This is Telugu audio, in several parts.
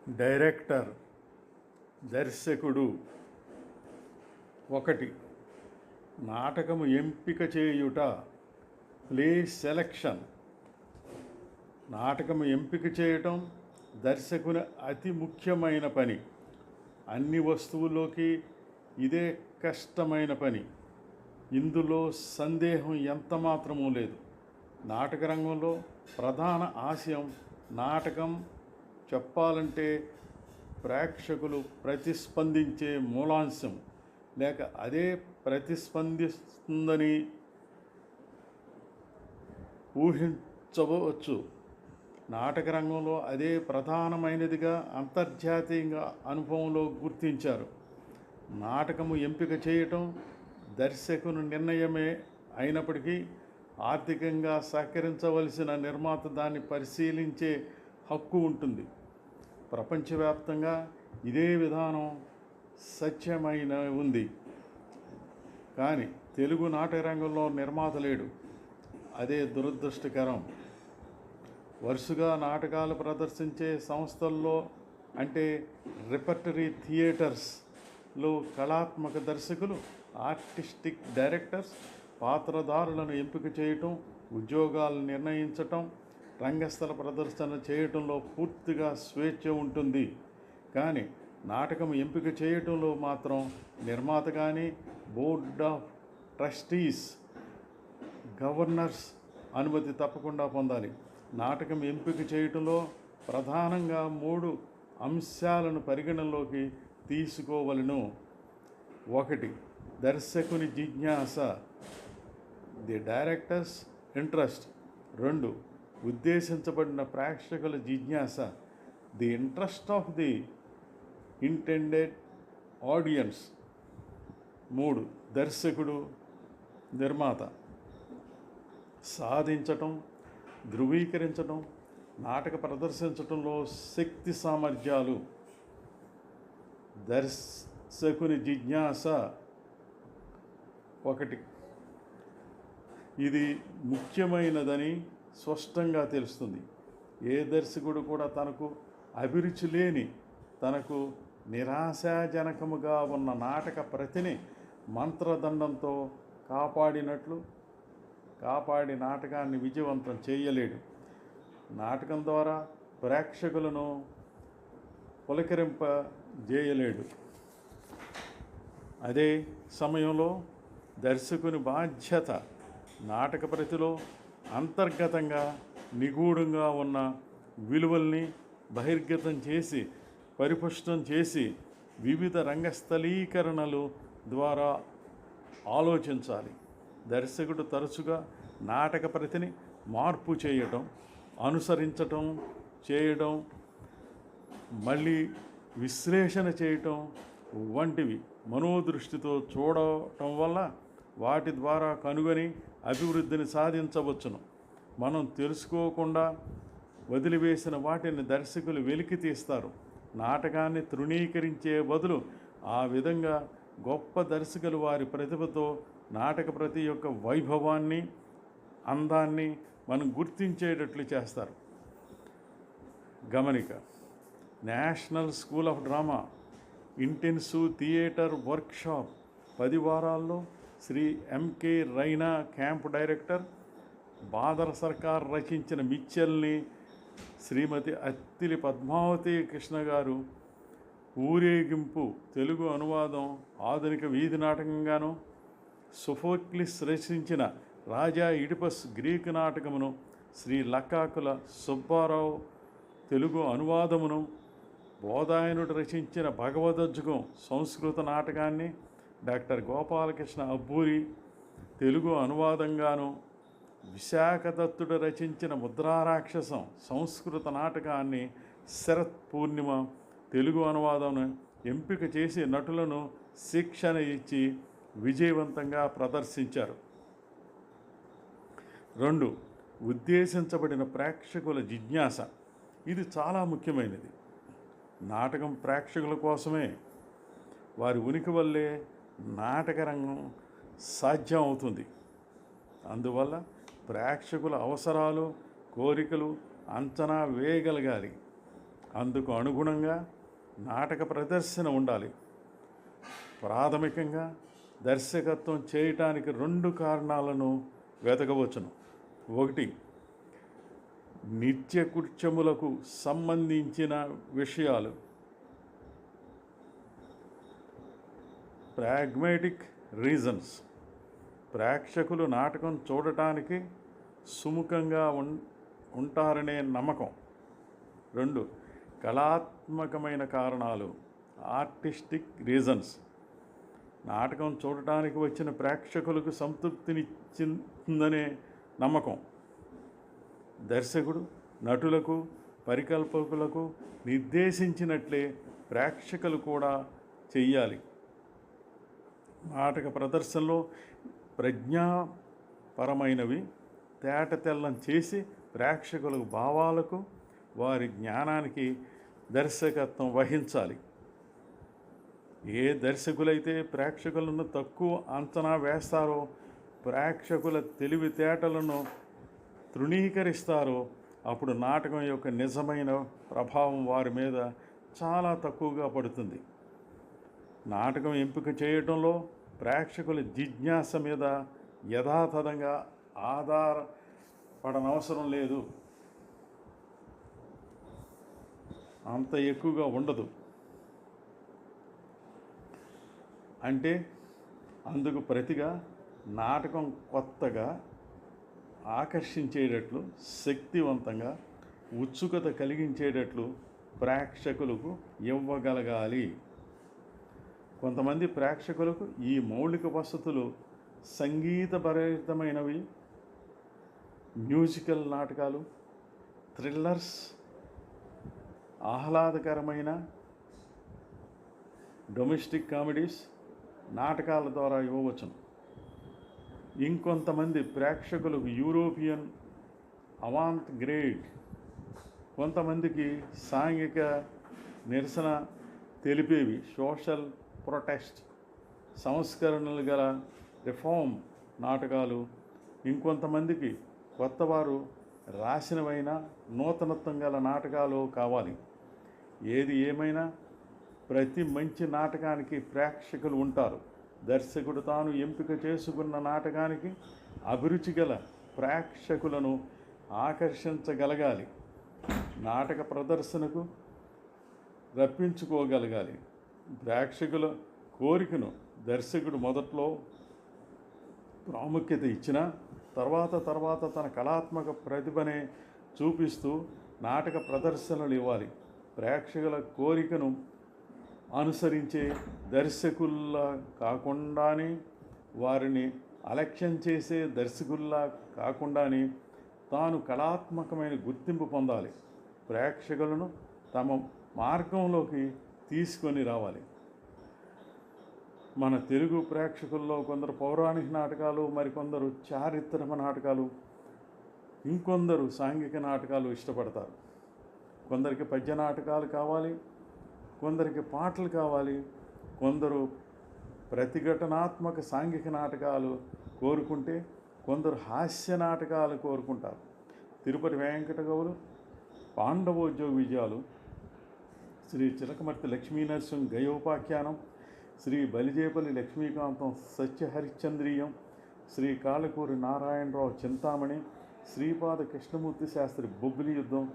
డైరెక్టర్, దర్శకుడు. 1. నాటకము ఎంపిక చేయుట, ప్లే సెలక్షన్. నాటకము ఎంపిక చేయటం దర్శకుని అతి ముఖ్యమైన పని. అన్ని వస్తువుల్లోకి ఇదే కష్టమైన పని. ఇందులో సందేహం ఎంతమాత్రమూ లేదు. నాటక రంగంలో ప్రధాన ఆశయం నాటకం చెప్పాలంటే ప్రేక్షకులు ప్రతిస్పందించే మూలాంశం, లేక అదే ప్రతిస్పందిస్తుందని ఊహించవచ్చు. నాటక రంగంలో అదే ప్రధానమైనదిగా అంతర్జాతీయంగా అనుభవంలో గుర్తించారు. నాటకము ఎంపిక చేయటం దర్శకుని నిర్ణయమే అయినప్పటికీ ఆర్థికంగా సహకరించవలసిన నిర్మాత దాన్ని పరిశీలించే హక్కు ఉంటుంది. ప్రపంచవ్యాప్తంగా ఇదే విధానం సత్యమైన ఉంది. కానీ తెలుగు నాటక రంగంలో నిర్మాత లేడు. అదే దురదృష్టకరం. వరుసగా నాటకాలు ప్రదర్శించే సంస్థల్లో, అంటే రిపర్టరీ థియేటర్స్లో కళాత్మక దర్శకులు, ఆర్టిస్టిక్ డైరెక్టర్స్ పాత్రధారులను ఎంపిక చేయటం, ఉద్యోగాలు నిర్ణయించటం, రంగస్థల ప్రదర్శన చేయటంలో పూర్తిగా స్వేచ్ఛ ఉంటుంది. కానీ నాటకం ఎంపిక చేయటంలో మాత్రం నిర్మాత కానీ, బోర్డ్ ఆఫ్ ట్రస్టీస్, గవర్నర్స్ అనుమతి తప్పకుండా పొందాలి. నాటకం ఎంపిక చేయటంలో ప్రధానంగా 3 అంశాలను పరిగణనలోకి తీసుకోవలను. 1. దర్శకుని జిజ్ఞాస, ది డైరెక్టర్స్ ఇంట్రెస్ట్. 2. ఉద్దేశించబడిన ప్రేక్షకుల జిజ్ఞాస, the interest of the intended audience. 3. దర్శకుడు, నిర్మాత సాధించటం, ధృవీకరించటం, నాటక ప్రదర్శించటంలో శక్తి సామర్థ్యాలు. దర్శకుని జిజ్ఞాస 1. ఇది ముఖ్యమైనదని స్పష్టంగా తెలుస్తుంది. ఏ దర్శకుడు కూడా తనకు అభిరుచి లేని, తనకు నిరాశాజనకముగా ఉన్న నాటక ప్రతిని మంత్రదండంతో కాపాడి నాటకాన్ని విజయవంతం చేయలేడు. నాటకం ద్వారా ప్రేక్షకులను పులకరింపజేయలేడు. అదే సమయంలో దర్శకుని బాధ్యత నాటక ప్రతిలో అంతర్గతంగా నిగూఢంగా ఉన్న విలువల్ని బహిర్గతం చేసి, పరిపుష్టం చేసి, వివిధ రంగస్థలీకరణలు ద్వారా ఆలోచించాలి. దర్శకుడు తరచుగా నాటక ప్రతిని మార్పు చేయటం, అనుసరించటం, చేయడం, మళ్ళీ విశ్లేషణ చేయటం వంటివి మనోదృష్టితో చూడటం వల్ల వాటి ద్వారా కనుగొని అభివృద్ధిని సాధించవచ్చును. మనం తెలుసుకోకుండా వదిలివేసిన వాటిని దర్శకులు వెలికి తీస్తారు. నాటకాన్ని తృణీకరించే బదులు ఆ విధంగా గొప్ప దర్శకులు వారి ప్రతిభతో నాటక ప్రతి యొక్క వైభవాన్ని, అందాన్ని మనం గుర్తించేటట్లు చేస్తారు. గమనిక: national school of drama intensive theatre workshop 10 వారాల్లో Shri MK Raina camp director, Badal Sircar రచించిన మిక్చల్ని శ్రీమతి అత్తిలి పద్మావతి కృష్ణ గారు ఊరేగింపు తెలుగు అనువాదం ఆధునిక వీధి నాటకంగాను, సోఫోక్లిస్ రచించిన రాజా ఇడిపస్ గ్రీకు నాటకమును శ్రీ లక్కాకుల సుబ్బారావు తెలుగు అనువాదమును, బోధాయనుడు రచించిన భగవదజ్జుగం సంస్కృత నాటకాన్ని డాక్టర్ గోపాలకృష్ణ అబ్బూరి తెలుగు అనువాదంగాను, విశాఖదత్తుడు రచించిన ముద్రారాక్షసం సంస్కృత నాటకాన్ని శరత్ పూర్ణిమ తెలుగు అనువాదం ఎంపిక చేసి నటులను శిక్షణ ఇచ్చి విజయవంతంగా ప్రదర్శించారు. 2. ఉద్దేశించబడిన ప్రేక్షకుల జిజ్ఞాస. ఇది చాలా ముఖ్యమైనది. నాటకం ప్రేక్షకుల కోసమే. వారి ఉనికి వల్లే నాటక రంగం సాధ్యం అవుతుంది. అందువల్ల ప్రేక్షకుల అవసరాలు, కోరికలు అంచనా వేయగలగాలి. అందుకు అనుగుణంగా నాటక ప్రదర్శన ఉండాలి. ప్రాథమికంగా దర్శకత్వం చేయటానికి 2 కారణాలను వెతకవచ్చును. 1, నిత్య కృత్యములకు సంబంధించిన విషయాలు, ప్రాగ్మాటిక్ రీజన్స్, ప్రేక్షకులు నాటకం చూడటానికి సుముఖంగా ఉంటారనే నమ్మకం. 2, కళాత్మకమైన కారణాలు, ఆర్టిస్టిక్ రీజన్స్, నాటకం చూడటానికి వచ్చిన ప్రేక్షకులకు సంతృప్తినిచ్చిందనే నమ్మకం. దర్శకుడు నటులకు, పరికల్పకులకు నిర్దేశించినట్లే ప్రేక్షకులు కూడా చెయ్యాలి. నాటక ప్రదర్శనలో ప్రజ్ఞాపరమైనవి తేటతెల్లం చేసి ప్రేక్షకుల భావాలకు, వారి జ్ఞానానికి దర్శకత్వం వహించాలి. ఏ దర్శకులైతే ప్రేక్షకులను తక్కువ అంచనా వేస్తారో, ప్రేక్షకుల తెలివితేటలను తృణీకరిస్తారో, అప్పుడు నాటకం యొక్క నిజమైన ప్రభావం వారి మీద చాలా తక్కువగా పడుతుంది. నాటకం ఎంపిక చేయడంలో ప్రేక్షకుల జిజ్ఞాస మీద యథాతథంగా ఆధారపడనవసరం లేదు, అంత ఎక్కువగా ఉండదు. అంటే అందుకు ప్రతిగా నాటకం కొత్తగా, ఆకర్షించేటట్లు, శక్తివంతంగా, ఉత్సుకత కలిగించేటట్లు ప్రేక్షకులకు ఇవ్వగలగాలి. కొంతమంది ప్రేక్షకులకు ఈ మౌలిక వసతులు సంగీతభరితమైనవి, మ్యూజికల్ నాటకాలు, థ్రిల్లర్స్, ఆహ్లాదకరమైన డొమెస్టిక్ కామెడీస్ నాటకాల ద్వారా ఇవ్వవచ్చును. ఇంకొంతమంది ప్రేక్షకులకు యూరోపియన్ అవాంట్ గ్రేడ్, కొంతమందికి సాంఘిక నిరసన తెలిపేవి, సోషల్ ప్రొటెస్ట్, సంస్కరణలు గల రిఫార్మ్ నాటకాలు, ఇంకొంతమందికి కొత్తవారు రాసినవైన నూతనత్వం గల నాటకాలు కావాలి. ఏది ఏమైనా ప్రతి మంచి నాటకానికి ప్రేక్షకులు ఉంటారు. దర్శకుడు తాను ఎంపిక చేసుకున్న నాటకానికి అభిరుచి గల ప్రేక్షకులను ఆకర్షించగలగాలి. నాటక ప్రదర్శనకు రప్పించుకోగలగాలి. ప్రేక్షకుల కోరికను దర్శకుడు మొదట్లో ప్రాముఖ్యత ఇచ్చిన తర్వాత తన కళాత్మక ప్రతిభనే చూపిస్తూ నాటక ప్రదర్శనలు ఇవ్వాలి. ప్రేక్షకుల కోరికను అనుసరించే దర్శకుల్లా కాకుండానే, వారిని అలక్ష్యం చేసే దర్శకుల్లా కాకుండానే తాను కళాత్మకమైన గుర్తింపు పొందాలి. ప్రేక్షకులను తమ మార్గంలోకి తీసుకొని రావాలి. మన తెలుగు ప్రేక్షకుల్లో కొందరు పౌరాణిక నాటకాలు, మరికొందరు చారిత్రక నాటకాలు, ఇంకొందరు సాంఘిక నాటకాలు ఇష్టపడతారు. కొందరికి పద్య నాటకాలు కావాలి, కొందరికి పాటలు కావాలి, కొందరు ప్రతిఘటనాత్మక సాంఘిక నాటకాలు కోరుకుంటే కొందరు హాస్య నాటకాలు కోరుకుంటారు. తిరుపతి వెంకట గౌలు పాండవోద్యోగ విజయాలు, శ్రీ చిలకమర్తి లక్ష్మీనరసింహ గయోపాఖ్యానం, శ్రీ బలిజేపల్లి లక్ష్మీకాంతం సత్యహరిశ్చంద్రీయం, శ్రీ కాళకూరి నారాయణరావు చింతామణి, శ్రీపాద కృష్ణమూర్తి శాస్త్రి బొబ్బిలి యుద్ధం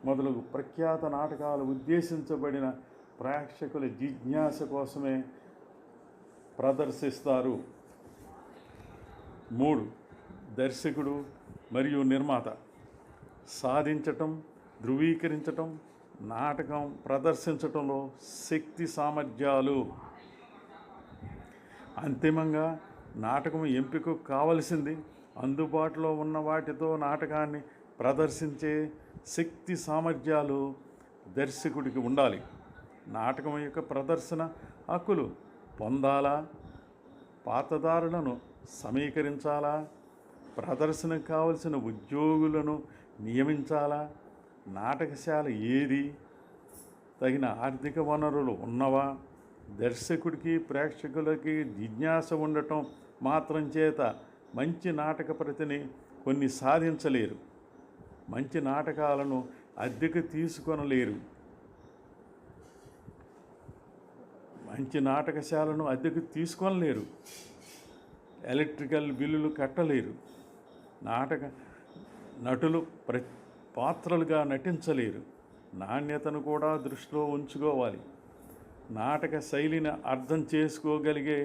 మొదలగు ప్రఖ్యాత నాటకాలు ఉద్దేశించబడిన ప్రేక్షకుల జిజ్ఞాస కోసమే ప్రదర్శిస్తారు. 3. దర్శకుడు మరియు నిర్మాత సాధించటం, ధృవీకరించటం, నాటకం ప్రదర్శించటంలో శక్తి సామర్థ్యాలు. అంతిమంగా నాటకం ఎంపిక కావలసింది అందుబాటులో ఉన్న వాటితో నాటకాన్ని ప్రదర్శించే శక్తి సామర్థ్యాలు దర్శకుడికి ఉండాలి. నాటకం యొక్క ప్రదర్శన హక్కులు పొందాలా, పాతదారులను సమీకరించాలా, ప్రదర్శనకు కావలసిన ఉద్యోగులను నియమించాలా, నాటకశాల ఏది, తగిన ఆర్థిక వనరులు ఉన్నవా? దర్శకుడికి ప్రేక్షకులకి జిజ్ఞాస ఉండటం మాత్రం చేత మంచి నాటక ప్రతిని కొన్ని సాధించలేరు. మంచి నాటకాలను అద్దెకు తీసుకొనలేరు. మంచి నాటకశాలను అద్దెకు తీసుకోలేరు, ఎలక్ట్రికల్ బిల్లులు కట్టలేరు, నాటక నటులు పాత్రలుగా నటించలేరు. నాణ్యతను కూడా దృష్టిలో ఉంచుకోవాలి. నాటక శైలిని అర్థం చేసుకోగలిగే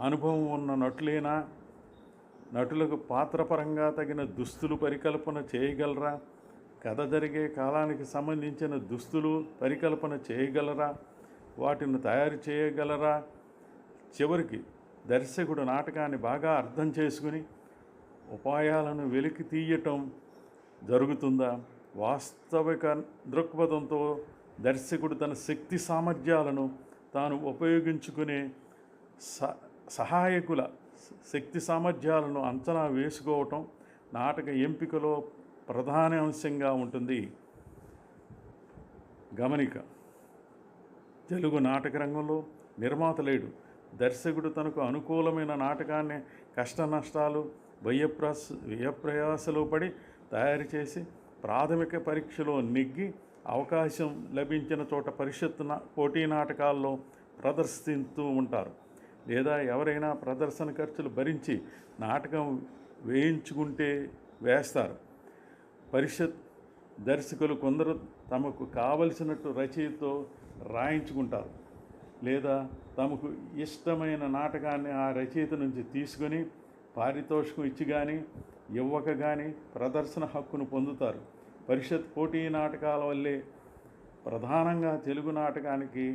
అనుభవం ఉన్న నటులేనా? నటులకు పాత్రపరంగా తగిన దుస్తులు పరికల్పన చేయగలరా? కథ జరిగే కాలానికి సంబంధించిన దుస్తులు పరికల్పన చేయగలరా? వాటిని తయారు చేయగలరా? చివరికి దర్శకుడు నాటకాన్ని బాగా అర్థం చేసుకుని ఉపాయాలను వెలికి తీయటం జరుగుతుందా? వాస్తవిక దృక్పథంతో దర్శకుడు తన శక్తి సామర్థ్యాలను తాను ఉపయోగించుకునే సహాయకుల శక్తి సామర్థ్యాలను అంచనా వేసుకోవటం నాటక ఎంపికలో ప్రధాన అంశంగా ఉంటుంది. గమనిక: తెలుగు నాటక రంగంలో నిర్మాత లేడు. దర్శకుడు తనకు అనుకూలమైన నాటకాన్ని కష్ట నష్టాలు వ్యయప్రయాసలో పడి తయారు చేసి ప్రాథమిక పరీక్షలో నెగ్గి అవకాశం లభించిన చోట పోటీ నాటకాల్లో ప్రదర్శిస్తూ ఉంటారు. లేదా ఎవరైనా ప్రదర్శన ఖర్చులు భరించి నాటకం వేయించుకుంటే వేస్తారు. పరిషత్ దర్శకులు కొందరు తమకు కావలసినట్టు రచయితతో రాయించుకుంటారు, లేదా తమకు ఇష్టమైన నాటకాన్ని ఆ రచయిత నుంచి తీసుకొని పారితోషికం ఇచ్చి కానీ ఇవ్వక కానీ ప్రదర్శన హక్కును పొందుతారు. పరిషత్ పోటీ నాటకాల వల్లే ప్రధానంగా తెలుగు నాటకానికి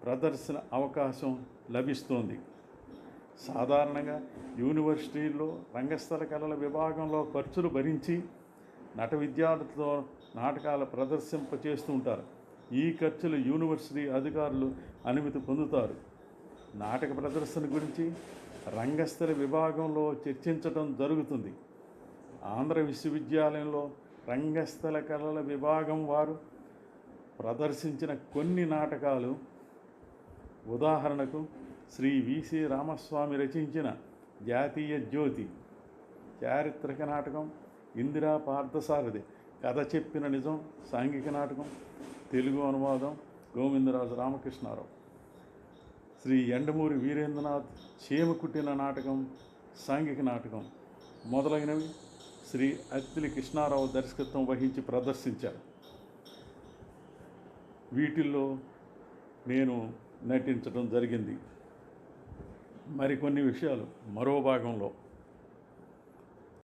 ప్రదర్శన అవకాశం లభిస్తుంది. సాధారణంగా యూనివర్సిటీల్లో రంగస్థల కళల విభాగంలో ఖర్చులు భరించి నట విద్యార్థులతో నాటకాలు ప్రదర్శింపచేస్తూ ఉంటారు. ఈ ఖర్చులు యూనివర్సిటీ అధికారులు అనుమతి పొందుతారు. నాటక ప్రదర్శన గురించి రంగస్థల విభాగంలో చర్చించడం జరుగుతుంది. ఆంధ్ర విశ్వవిద్యాలయంలో రంగస్థల కళల విభాగం వారు ప్రదర్శించిన కొన్ని నాటకాలు, ఉదాహరణకు శ్రీ వి.సి. రామస్వామి రచించిన జాతీయ జ్యోతి చారిత్రక నాటకం, ఇందిరా పార్థసారథి కథ చెప్పిన నిజం సాంఘిక నాటకం, తెలుగు అనువాదం గోవిందరాజు రామకృష్ణారావు, శ్రీ యండమూరి వీరేంద్రనాథ్ చీమకుట్టిన నాటకం సాంఘిక నాటకం మొదలైనవి శ్రీ అత్తిలి కృష్ణారావు దర్శకత్వం వహించి ప్రదర్శించారు. వీటిల్లో నేను నటించడం జరిగింది. మరికొన్ని విషయాలు మరో భాగంలో.